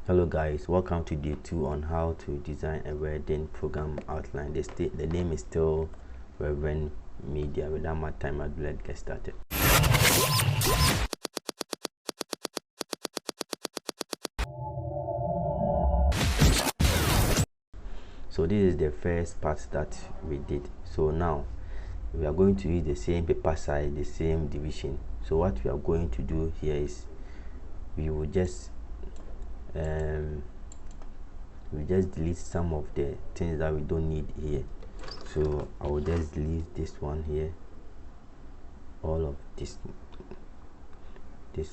Hello guys, welcome to day 2 on how to design a wedding program outline. The name is still Reverend Media. Without my time, let's get started. So this is the first part that we did. So now we are going to use the same paper size, the same division. So what we are going to do here is we will just delete some of the things that we don't need here. So I will just delete this one here, all of this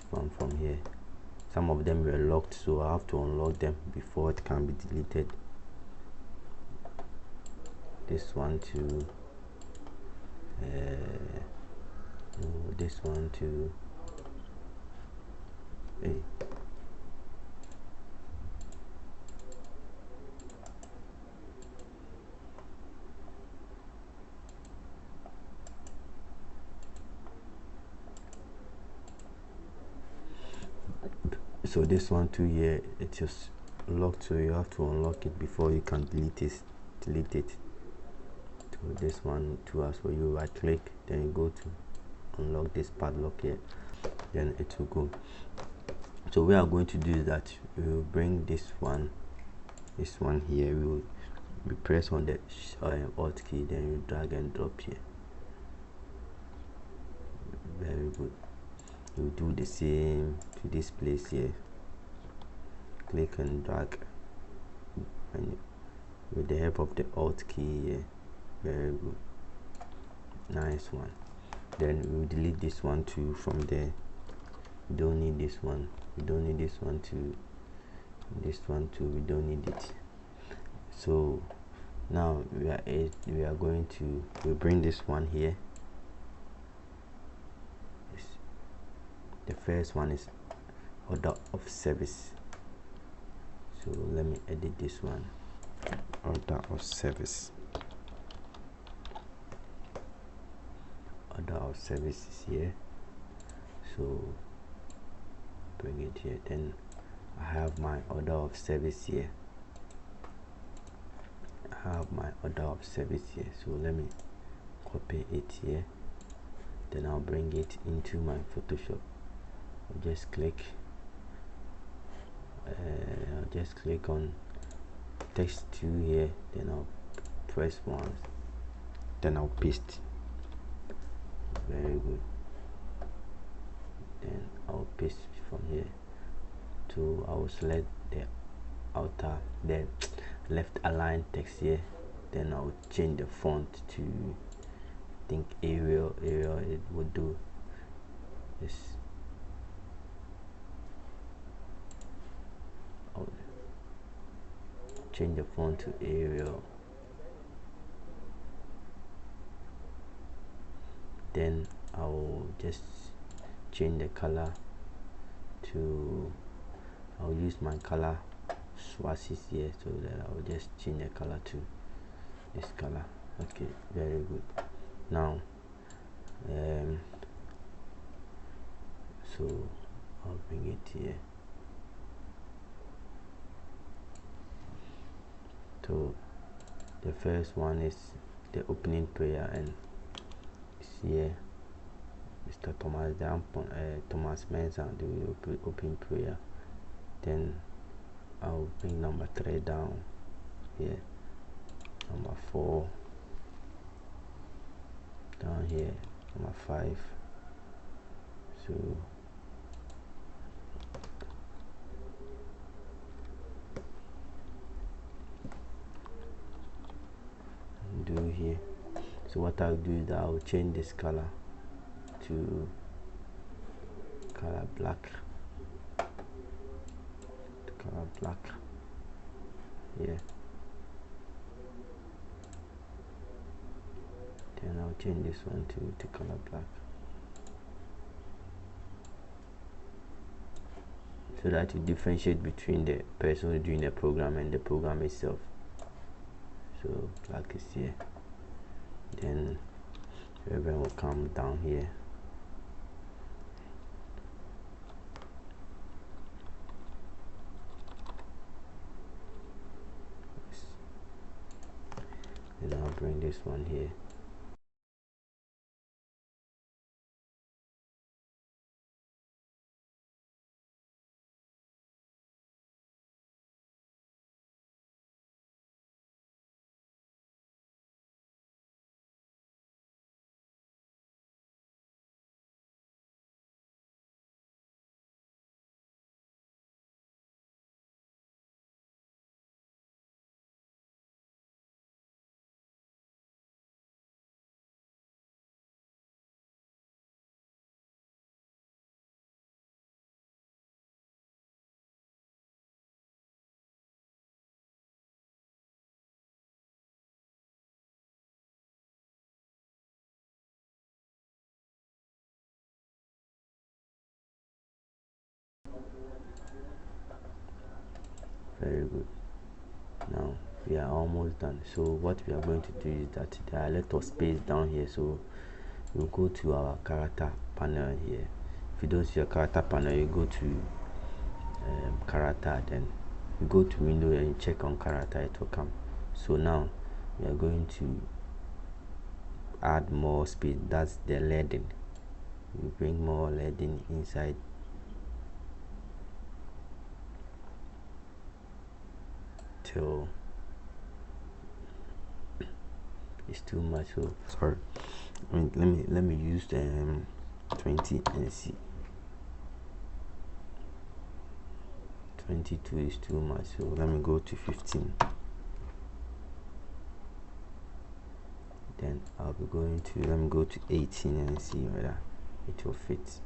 one from here. Some of them were locked, so I have to unlock them before it can be deleted. This one too, this one too. Hey. So this one too here, it's just locked, so you have to unlock it before you can delete it. So this one too, as well, you right click, then you go to unlock this padlock here, then it will go. So we are going to do that. We will bring this one here. We press on the alt key, then you drag and drop here. Very good. You do the same to this place here. Click and drag, and with the help of the alt key here. Very good, nice one. Then we'll delete this one too from there. We don't need this one. We don't need this one too. This one too, we don't need it. So now we are going to bring this one here. The first one is order of service. So let me edit this one. Order of service. Order of service is here. So bring it here. Then I have my order of service here. So let me copy it here. Then I'll bring it into my Photoshop. I'll just click on text 2 here, then I'll press 1, then I'll paste. Very good. Then I'll paste from here. So I will select the left align text here, then I'll change the font to, I think, Arial. It would do this. I'll change the font to Arial. Then I'll just change the color to, I'll use my color swatches here, so that I'll just change the color to this color. Okay, very good. Now so I'll bring it here. So the first one is the opening prayer, and it's here. Mr. Thomas Mensah, the opening prayer. Then I'll bring number 3 down here, number 4 down here, number 5. So do here. So what I'll do is that I'll change this color to color black. Yeah. Then I'll change this one to color black, so that you differentiate between the person who's doing the program and the program itself. So black is here. Then everyone will come down here. bring this one here. Very good. Now we are almost done. So what we are going to do is that there are a lot of space down here, so we'll go to our character panel here. If you don't see your character panel, you go to character, then you go to window and you check on character, it will come. So now we are going to add more space. That's the leading. We bring more leading inside. Till it's too much. So sorry. Let me use the 20 and see. 22 is too much, so let me go to 15. Then I'll be going to, let me go to 18 and see whether it will fit.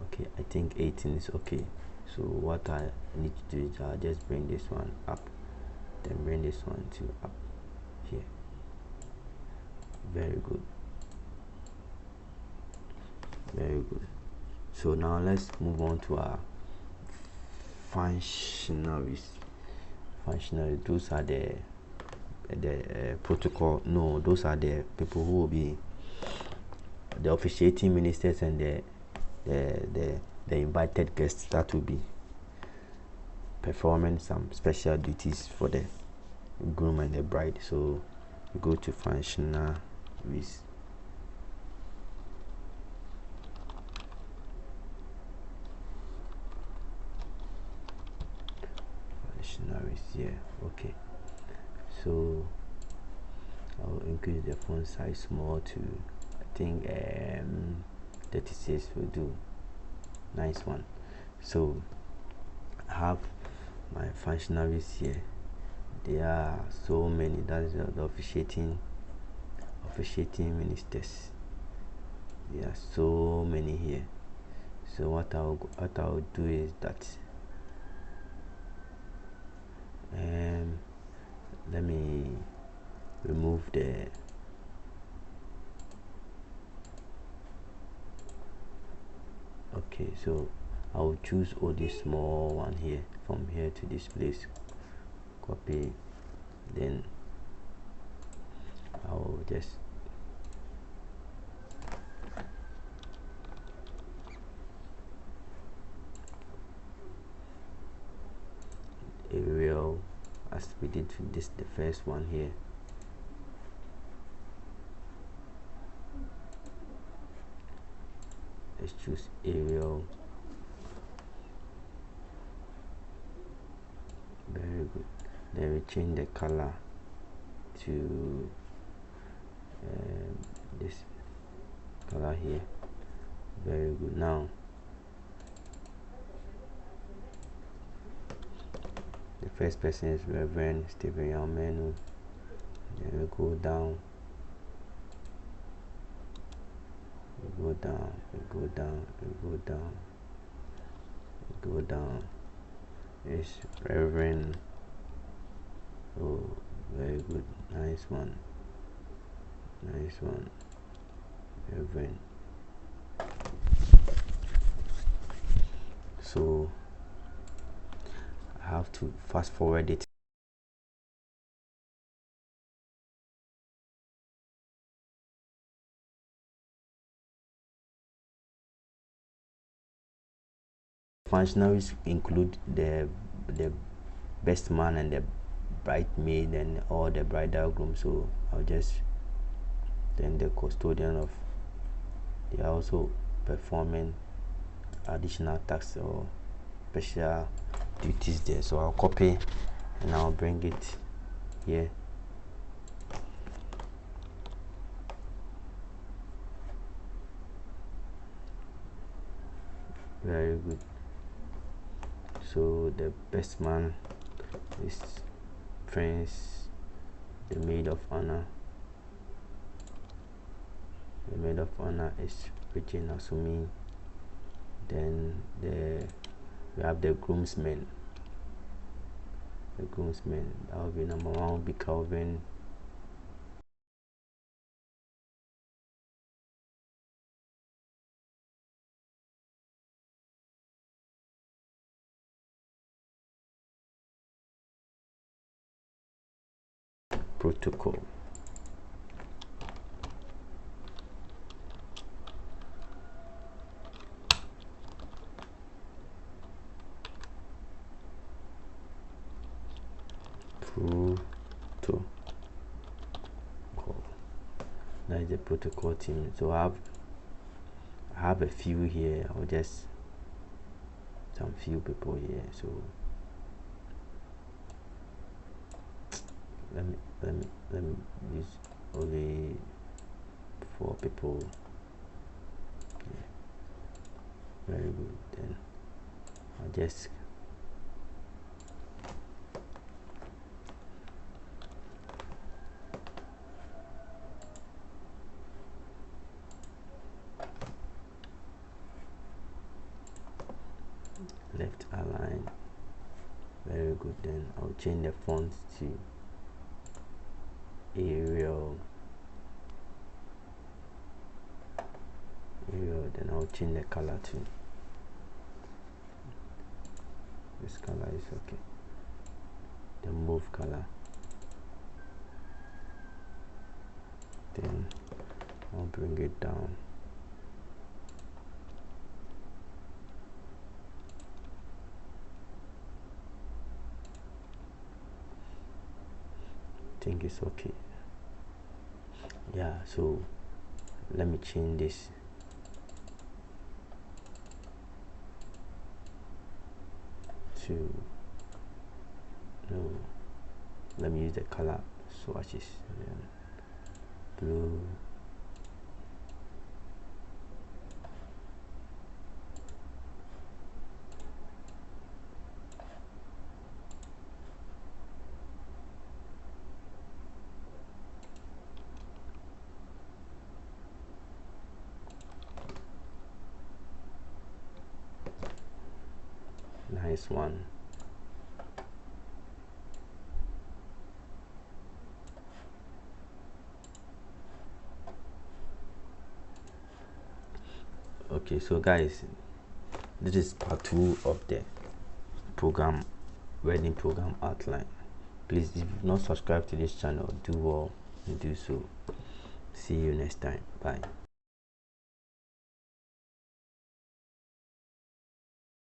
Okay, I think 18 is okay. So what I need to do is I'll just bring this one up, then bring this one to up here. Very good, very good. So now let's move on to our functionaries. Those are the protocol. No, those are the people who will be the officiating ministers and the invited guests that will be performing some special duties for the groom and the bride. So we go to functionaries. Here. Okay, so I'll increase the font size more to, I think 36 will do. Nice one. So I have my functionaries here. There are so many. That's the officiating ministers. There are so many here. So what I'll do is that let me remove the okay, so I'll choose all this small one here, from here to this place, copy, then I'll just Arial, as we did with this, the first one here. Let's choose Arial. Very good. Then we change the color to this color here. Very good. Now the first person is Reverend Stephen Yamenu. Then we go down, we go down, we go down, we go down, we go down. It's Reverend. Oh, very good. Nice one. Nice one. Reverend. So I have to fast forward it. Functionaries include the best man and the bridesmaid and all the bridal groom, so I'll just, then the custodian of, they are also performing additional tasks or special duties there. So I'll copy and I'll bring it here. Very good. So the best man is Prince, the maid of honor. The maid of honor is Regina Sumi. Then we have the groomsmen. The groomsmen, that will be number 1 will be Calvin. Protocol. Protocol. That is the protocol team. So I have a few here. I'll just some few people here. So let me use only 4 people. Yeah. Very good. Then I'll just left align. Very good. Then I'll change the font to Arial. Then I'll change the color to this color is okay. The move color. Then I'll bring it down. I think it's okay. Yeah, so let me change this to, no, let me use the color swatches, blue, nice one. Okay, so guys, this is part 2 of the wedding program outline. Please, if you've not subscribed to this channel, do well and do so. See you next time. Bye.